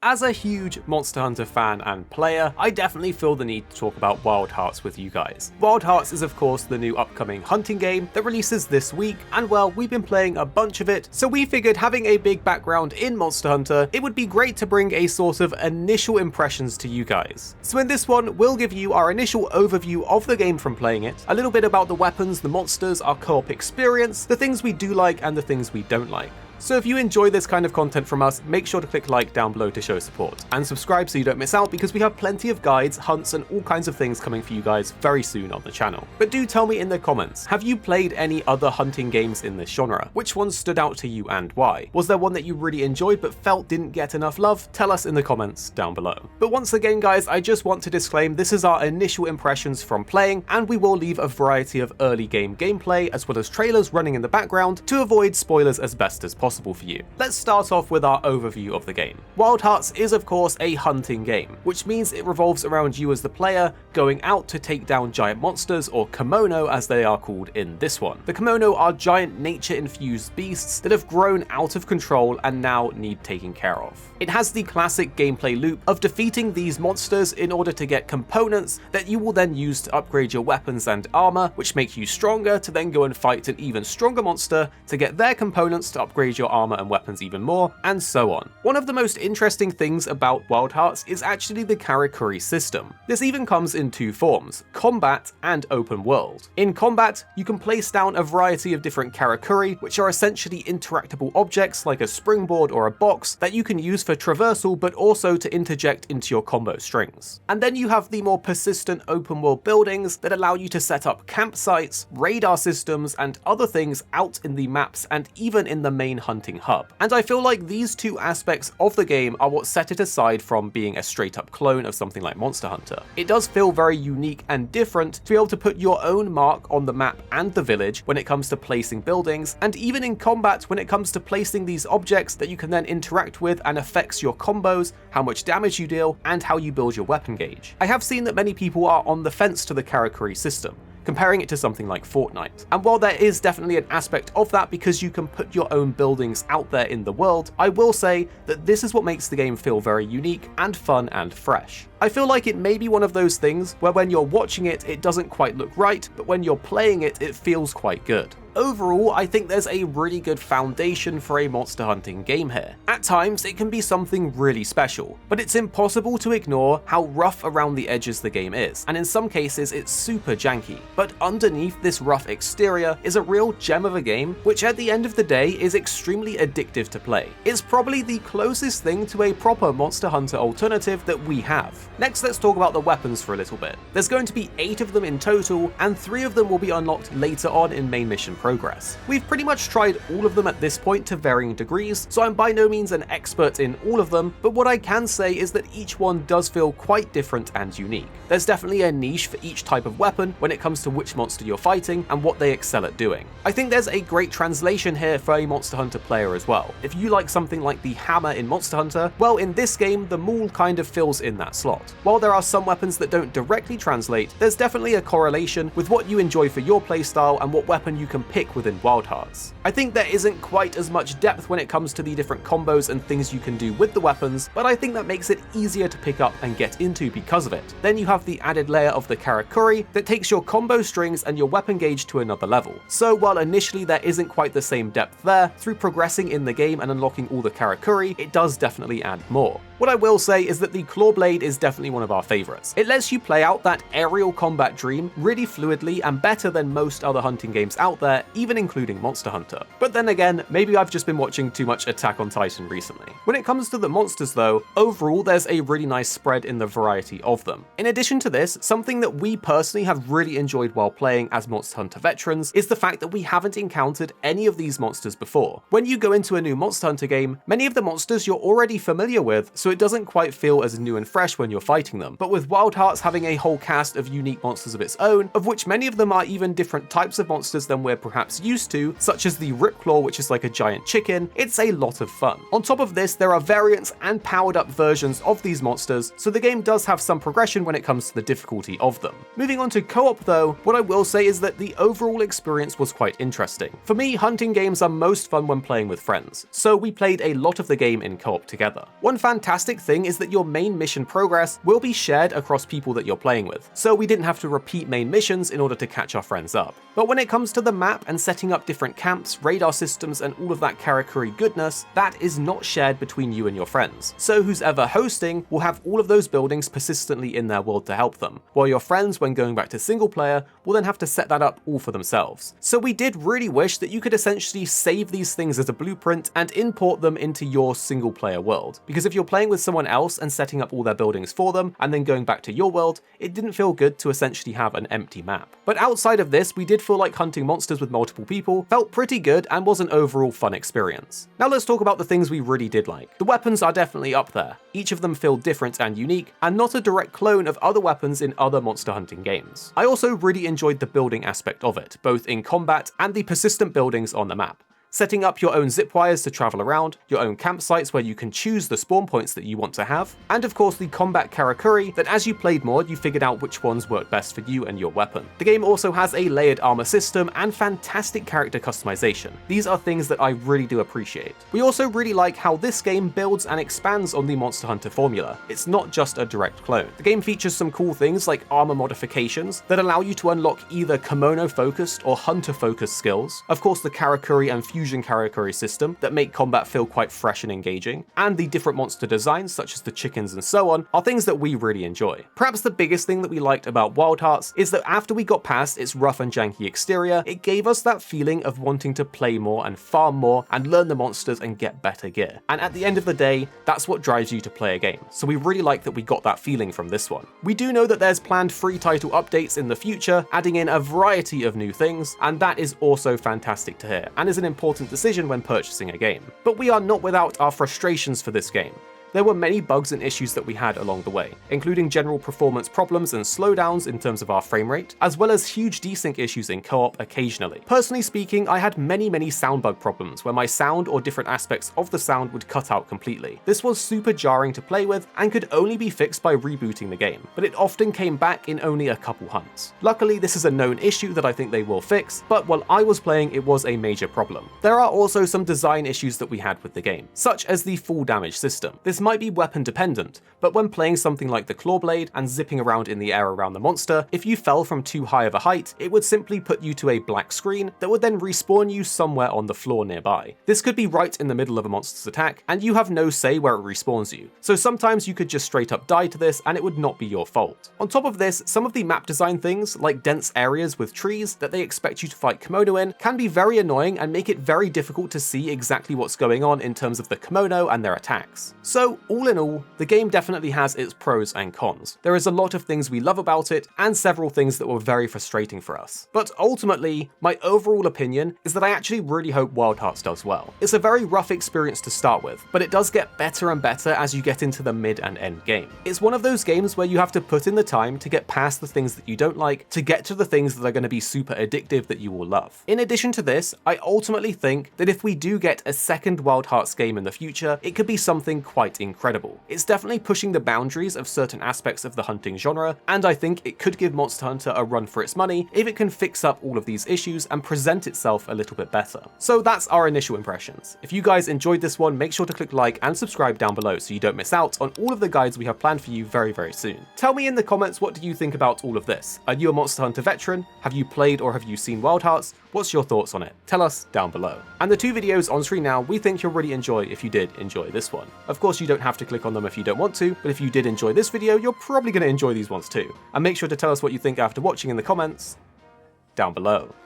As a huge Monster Hunter fan and player, I definitely feel the need to talk about Wild Hearts with you guys. Wild Hearts is of course the new upcoming hunting game that releases this week, and well, we've been playing a bunch of it, so we figured having a big background in Monster Hunter, it would be great to bring a sort of initial impressions to you guys. So in this one, we'll give you our initial overview of the game from playing it, a little bit about the weapons, the monsters, our co-op experience, the things we do like and the things we don't like. So if you enjoy this kind of content from us, make sure to click like down below to show support. And subscribe so you don't miss out, because we have plenty of guides, hunts, and all kinds of things coming for you guys very soon on the channel. But do tell me in the comments, have you played any other hunting games in this genre? Which ones stood out to you and why? Was there one that you really enjoyed but felt didn't get enough love? Tell us in the comments down below. But once again guys, I just want to disclaim this is our initial impressions from playing, and we will leave a variety of early game gameplay as well as trailers running in the background to avoid spoilers as best as possible for you. Let's start off with our overview of the game. Wild Hearts is of course a hunting game, which means it revolves around you as the player going out to take down giant monsters, or kemono as they are called in this one. The kemono are giant nature-infused beasts that have grown out of control and now need taking care of. It has the classic gameplay loop of defeating these monsters in order to get components that you will then use to upgrade your weapons and armor, which make you stronger to then go and fight an even stronger monster to get their components to upgrade your armor and weapons even more, and so on. One of the most interesting things about Wild Hearts is actually the karakuri system. This even comes in two forms, combat and open world. In combat, you can place down a variety of different karakuri, which are essentially interactable objects like a springboard or a box that you can use for traversal but also to interject into your combo strings. And then you have the more persistent open world buildings that allow you to set up campsites, radar systems, and other things out in the maps and even in the main hunting hub. And I feel like these two aspects of the game are what set it aside from being a straight up clone of something like Monster Hunter. It does feel very unique and different to be able to put your own mark on the map and the village when it comes to placing buildings, and even in combat when it comes to placing these objects that you can then interact with and affects your combos, how much damage you deal, and how you build your weapon gauge. I have seen that many people are on the fence to the karakuri system, comparing it to something like Fortnite. And while there is definitely an aspect of that because you can put your own buildings out there in the world, I will say that this is what makes the game feel very unique and fun and fresh. I feel like it may be one of those things where when you're watching it, it doesn't quite look right, but when you're playing it, it feels quite good. Overall, I think there's a really good foundation for a monster hunting game here. At times, it can be something really special, but it's impossible to ignore how rough around the edges the game is, and in some cases it's super janky. But underneath this rough exterior is a real gem of a game, which at the end of the day is extremely addictive to play. It's probably the closest thing to a proper Monster Hunter alternative that we have. Next, let's talk about the weapons for a little bit. There's going to be 8 of them in total, and 3 of them will be unlocked later on in main mission progress. We've pretty much tried all of them at this point to varying degrees, so I'm by no means an expert in all of them, but what I can say is that each one does feel quite different and unique. There's definitely a niche for each type of weapon when it comes to which monster you're fighting and what they excel at doing. I think there's a great translation here for a Monster Hunter player as well. If you like something like the hammer in Monster Hunter, well, in this game the maul kind of fills in that slot. While there are some weapons that don't directly translate, there's definitely a correlation with what you enjoy for your playstyle and what weapon you can pick within Wild Hearts. I think there isn't quite as much depth when it comes to the different combos and things you can do with the weapons, but I think that makes it easier to pick up and get into because of it. Then you have the added layer of the karakuri that takes your combo strings and your weapon gauge to another level. So while initially there isn't quite the same depth there, through progressing in the game and unlocking all the karakuri, it does definitely add more. What I will say is that the claw blade is definitely one of our favorites. It lets you play out that aerial combat dream really fluidly and better than most other hunting games out there, even including Monster Hunter. But then again, maybe I've just been watching too much Attack on Titan recently. When it comes to the monsters though, overall there's a really nice spread in the variety of them. In addition to this, something that we personally have really enjoyed while playing as Monster Hunter veterans is the fact that we haven't encountered any of these monsters before. When you go into a new Monster Hunter game, many of the monsters you're already familiar with, so it doesn't quite feel as new and fresh when you're fighting them. But with Wild Hearts having a whole cast of unique monsters of its own, of which many of them are even different types of monsters than we're perhaps used to, such as the Ripclaw, which is like a giant chicken, it's a lot of fun. On top of this, there are variants and powered up versions of these monsters, so the game does have some progression when it comes to the difficulty of them. Moving on to co-op though, what I will say is that the overall experience was quite interesting. For me, hunting games are most fun when playing with friends, so we played a lot of the game in co-op together. One fantastic fantastic thing is that your main mission progress will be shared across people that you're playing with, so we didn't have to repeat main missions in order to catch our friends up. But when it comes to the map and setting up different camps, radar systems, and all of that Karakuri goodness, that is not shared between you and your friends. So who's ever hosting will have all of those buildings persistently in their world to help them, while your friends, when going back to single player, will then have to set that up all for themselves. So we did really wish that you could essentially save these things as a blueprint and import them into your single player world, because if you're playing with someone else and setting up all their buildings for them and then going back to your world, it didn't feel good to essentially have an empty map. But outside of this, we did feel like hunting monsters with multiple people felt pretty good and was an overall fun experience. Now let's talk about the things we really did like. The weapons are definitely up there. Each of them feel different and unique, and not a direct clone of other weapons in other monster hunting games. I also really enjoyed the building aspect of it, both in combat and the persistent buildings on the map. Setting up your own zip wires to travel around, your own campsites where you can choose the spawn points that you want to have, and of course the combat Karakuri that as you played more you figured out which ones worked best for you and your weapon. The game also has a layered armor system and fantastic character customization. These are things that I really do appreciate. We also really like how this game builds and expands on the Monster Hunter formula. It's not just a direct clone. The game features some cool things like armor modifications that allow you to unlock either kemono focused or hunter focused skills, of course the Karakuri and fusion Karakuri system that make combat feel quite fresh and engaging, and the different monster designs such as the chickens and so on are things that we really enjoy. Perhaps the biggest thing that we liked about Wild Hearts is that after we got past its rough and janky exterior, it gave us that feeling of wanting to play more and farm more and learn the monsters and get better gear. And at the end of the day, that's what drives you to play a game. So we really like that we got that feeling from this one. We do know that there's planned free title updates in the future, adding in a variety of new things, and that is also fantastic to hear, and is an important decision when purchasing a game. But we are not without our frustrations for this game. There were many bugs and issues that we had along the way, including general performance problems and slowdowns in terms of our frame rate, as well as huge desync issues in co-op occasionally. Personally speaking, I had many sound bug problems where my sound or different aspects of the sound would cut out completely. This was super jarring to play with and could only be fixed by rebooting the game, but it often came back in only a couple hunts. Luckily, this is a known issue that I think they will fix, but while I was playing, it was a major problem. There are also some design issues that we had with the game, such as the full damage system. This might be weapon dependent, but when playing something like the claw blade and zipping around in the air around the monster, if you fell from too high of a height, it would simply put you to a black screen that would then respawn you somewhere on the floor nearby. This could be right in the middle of a monster's attack, and you have no say where it respawns you, so sometimes you could just straight up die to this and it would not be your fault. On top of this, some of the map design things, like dense areas with trees that they expect you to fight kemono in, can be very annoying and make it very difficult to see exactly what's going on in terms of the kemono and their attacks. So all in all, the game definitely has its pros and cons. There is a lot of things we love about it, and several things that were very frustrating for us. But ultimately, my overall opinion is that I actually really hope Wild Hearts does well. It's a very rough experience to start with, but it does get better and better as you get into the mid and end game. It's one of those games where you have to put in the time to get past the things that you don't like, to get to the things that are going to be super addictive that you will love. In addition to this, I ultimately think that if we do get a second Wild Hearts game in the future, it could be something quite incredible. It's definitely pushing the boundaries of certain aspects of the hunting genre, and I think it could give Monster Hunter a run for its money if it can fix up all of these issues and present itself a little bit better. So that's our initial impressions. If you guys enjoyed this one, make sure to click like and subscribe down below so you don't miss out on all of the guides we have planned for you very soon. Tell me in the comments, what do you think about all of this? Are you a Monster Hunter veteran? Have you played or have you seen Wild Hearts? What's your thoughts on it? Tell us down below. And the two videos on screen now, we think you'll really enjoy if you did enjoy this one. Of course, you don't have to click on them if you don't want to, but if you did enjoy this video, you're probably going to enjoy these ones too. And make sure to tell us what you think after watching in the comments down below.